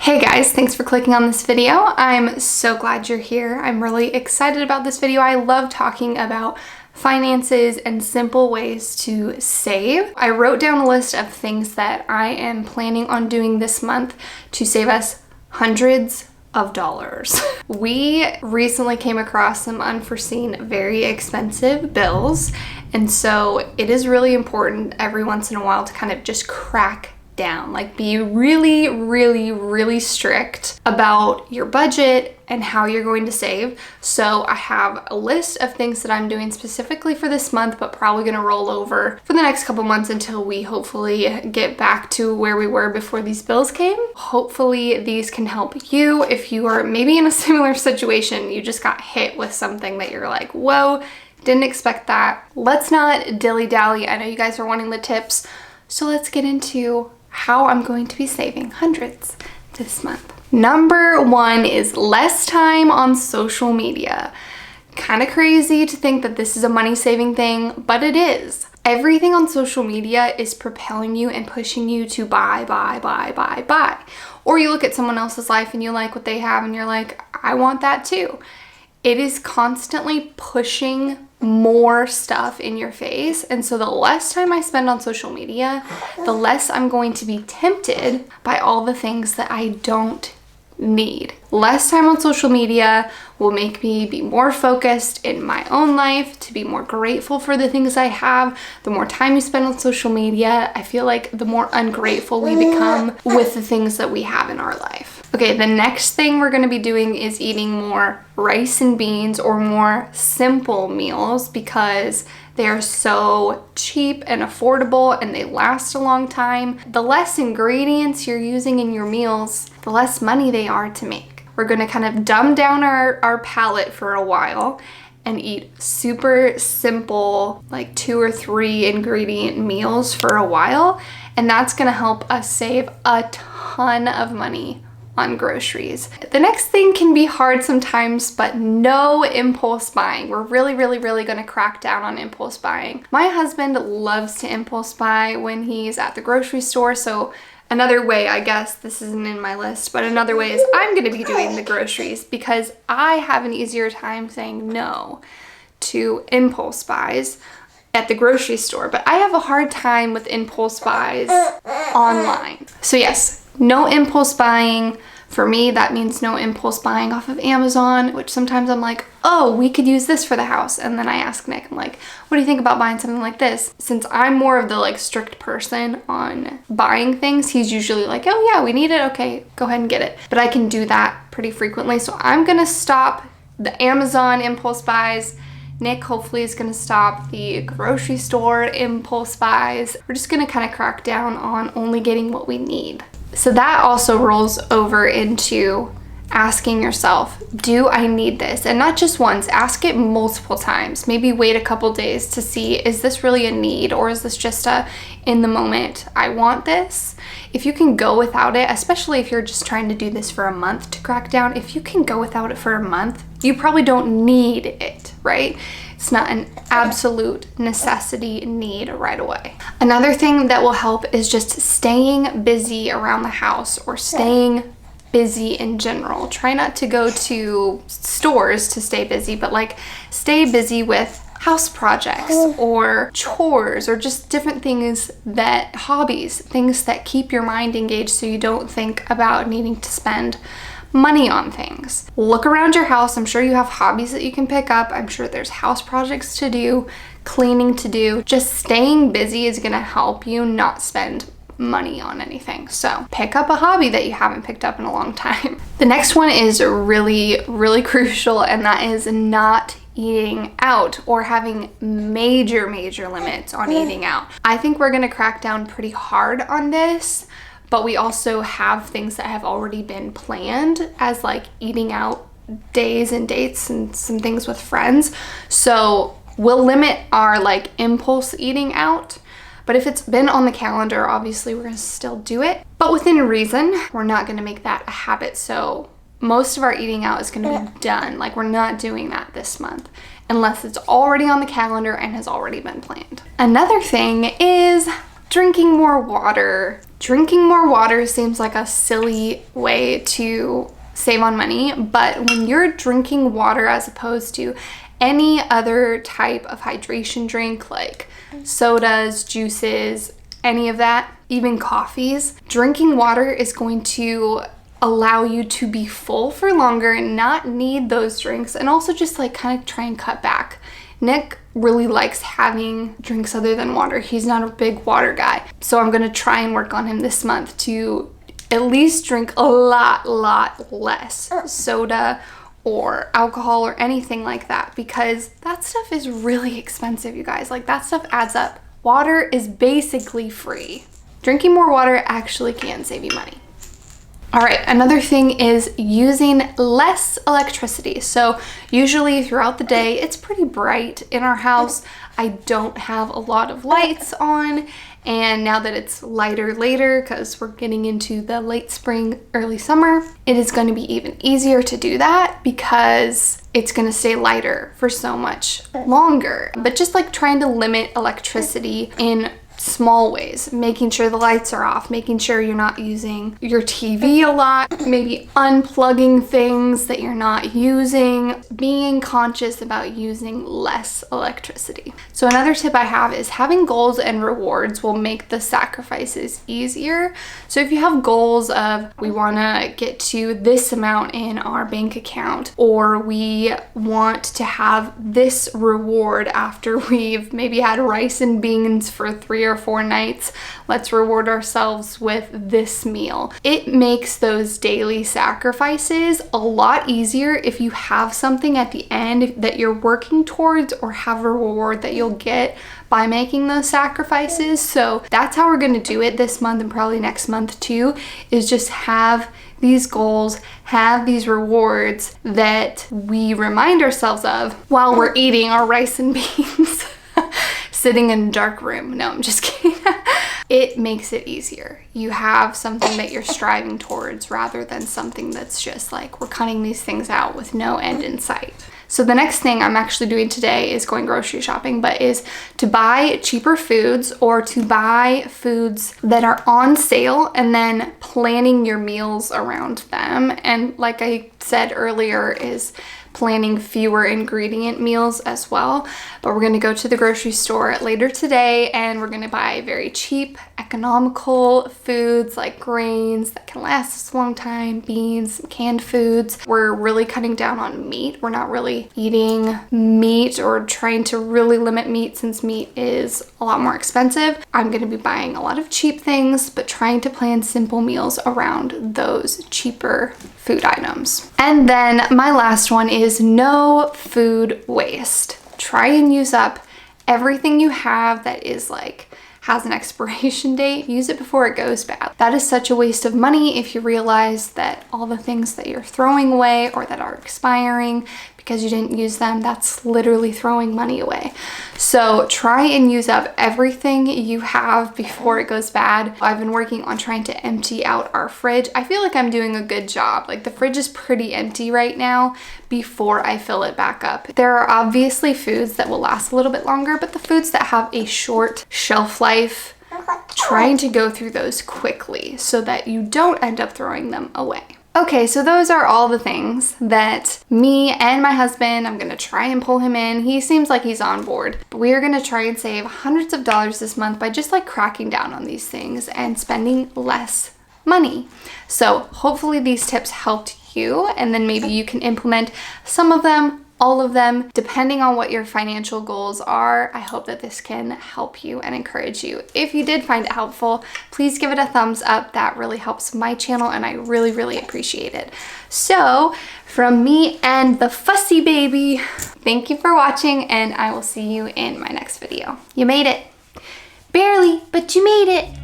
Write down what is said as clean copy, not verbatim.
Hey guys, thanks for clicking on this video. I'm so glad you're here. I'm really excited about this video. I love talking about finances and simple ways to save. I wrote down a list of things that I am planning on doing this month to save us hundreds of dollars. We recently came across some unforeseen, very expensive bills, and so it is really important every once in a while to kind of just crack down, like be really strict about your budget and how you're going to save. So I have a list of things that I'm doing specifically for this month, but probably going to roll over for the next couple months until we hopefully get back to where we were before these bills came. Hopefully these can help you if you are maybe in a similar situation. You just got hit with something that you're like, whoa, didn't expect that. Let's not dilly-dally. I know you guys are wanting the tips, so let's get into how I'm going to be saving hundreds this month. Number one is less time on social media. Kind of crazy to think that this is a money saving thing, but it is. Everything on social media is propelling you and pushing you to buy. Or you look at someone else's life and you like what they have and you're like, I want that too. It is constantly pushing more stuff in your face. And so the less time I spend on social media, the less I'm going to be tempted by all the things that I don't need. Less time on social media will make me be more focused in my own life, to be more grateful for the things I have. The more time you spend on social media, I feel like the more ungrateful we become with the things that we have in our life. Okay, the next thing we're gonna be doing is eating more rice and beans or more simple meals because they are so cheap and affordable and they last a long time. The less ingredients you're using in your meals, the less money they are to make. We're gonna kind of dumb down our palate for a while and eat super simple, like 2 or 3 ingredient meals for a while. And that's gonna help us save a ton of money on groceries. The next thing can be hard sometimes, but no impulse buying. We're really gonna crack down on impulse buying. My husband loves to impulse buy when he's at the grocery store, so another way, I guess this isn't in my list, but another way is I'm gonna be doing the groceries because I have an easier time saying no to impulse buys at the grocery store, but I have a hard time with impulse buys online. So yes, no impulse buying. For me, that means no impulse buying off of Amazon, which sometimes I'm like, oh, we could use this for the house. And then I ask Nick, I'm like, what do you think about buying something like this? Since I'm more of the like strict person on buying things, he's usually like, oh yeah, we need it. Okay, go ahead and get it. But I can do that pretty frequently. So I'm gonna stop the Amazon impulse buys. Nick hopefully is gonna stop the grocery store impulse buys. We're just gonna kind of crack down on only getting what we need. So that also rolls over into asking yourself, do I need this? And not just once, ask it multiple times. Maybe wait a couple days to see, is this really a need or is this just a in the moment, I want this? If you can go without it, especially if you're just trying to do this for a month to crack down, if you can go without it for a month, you probably don't need it, right? It's not an absolute necessity need right away. Another thing that will help is just staying busy around the house or staying busy in general. Try not to go to stores to stay busy, but like stay busy with house projects or chores or just different things that, hobbies, things that keep your mind engaged so you don't think about needing to spend money on things. Look around your house. I'm sure you have hobbies that you can pick up. I'm sure there's house projects to do, cleaning to do. Just staying busy is gonna help you not spend money on anything. So pick up a hobby that you haven't picked up in a long time. The next one is really crucial, and that is not eating out or having major limits on eating out. I think we're gonna crack down pretty hard on this, but we also have things that have already been planned as like eating out days and dates and some things with friends. So we'll limit our like impulse eating out, but if it's been on the calendar, obviously we're gonna still do it, but within reason. We're not gonna make that a habit. So most of our eating out is gonna be done. Like we're not doing that this month unless it's already on the calendar and has already been planned. Another thing is drinking more water. Drinking more water seems like a silly way to save on money, but when you're drinking water as opposed to any other type of hydration drink like sodas, juices, any of that, even coffees, drinking water is going to allow you to be full for longer and not need those drinks, and also just like kind of try and cut back. Nick really likes having drinks other than water. He's not a big water guy. So I'm gonna try and work on him this month to at least drink a lot less soda or alcohol or anything like that, because that stuff is really expensive, you guys. Like, that stuff adds up. Water is basically free. Drinking more water actually can save you money. All right, another thing is using less electricity. So usually throughout the day, it's pretty bright in our house. I don't have a lot of lights on, and now that it's lighter later, because we're getting into the late spring, early summer, it is going to be even easier to do that because it's going to stay lighter for so much longer. But just like trying to limit electricity in small ways, making sure the lights are off, making sure you're not using your TV a lot, maybe unplugging things that you're not using, being conscious about using less electricity. So another tip I have is having goals and rewards will make the sacrifices easier. So if you have goals of, we want to get to this amount in our bank account, or we want to have this reward after we've maybe had rice and beans for 3 or 4 nights, let's reward ourselves with this meal. It makes those daily sacrifices a lot easier if you have something at the end that you're working towards, or have a reward that you'll get by making those sacrifices. So that's how we're going to do it this month, and probably next month too, is just have these goals, have these rewards that we remind ourselves of while we're eating our rice and beans. Sitting in a dark room. No, I'm just kidding. It makes it easier. You have something that you're striving towards rather than something that's just like, we're cutting these things out with no end in sight. So the next thing I'm actually doing today is going grocery shopping, but is to buy cheaper foods, or to buy foods that are on sale and then planning your meals around them. And like I said earlier, is planning fewer ingredient meals as well. But we're going to go to the grocery store later today, and we're going to buy very cheap, economical foods like grains that can last us a long time, beans, canned foods. We're really cutting down on meat. We're not really eating meat, or trying to really limit meat, since meat is a lot more expensive. I'm going to be buying a lot of cheap things, but trying to plan simple meals around those cheaper food items. And then my last one is no food waste. Try and use up everything you have that is like has an expiration date. Use it before it goes bad. That is such a waste of money if you realize that all the things that you're throwing away or that are expiring because you didn't use them, that's literally throwing money away. So try and use up everything you have before it goes bad. I've been working on trying to empty out our fridge. I feel like I'm doing a good job. Like, the fridge is pretty empty right now before I fill it back up. There are obviously foods that will last a little bit longer, but the foods that have a short shelf life, trying to go through those quickly so that you don't end up throwing them away. Okay, so those are all the things that me and my husband, I'm gonna try and pull him in. He seems like he's on board. But we are gonna try and save hundreds of dollars this month by just like cracking down on these things and spending less money. So hopefully these tips helped you, and then maybe you can implement some of them, all of them, depending on what your financial goals are. I hope that this can help you and encourage you. If you did find it helpful, please give it a thumbs up. That really helps my channel, and I really, really appreciate it. So from me and the fussy baby, thank you for watching, and I will see you in my next video. You made it. Barely, but you made it.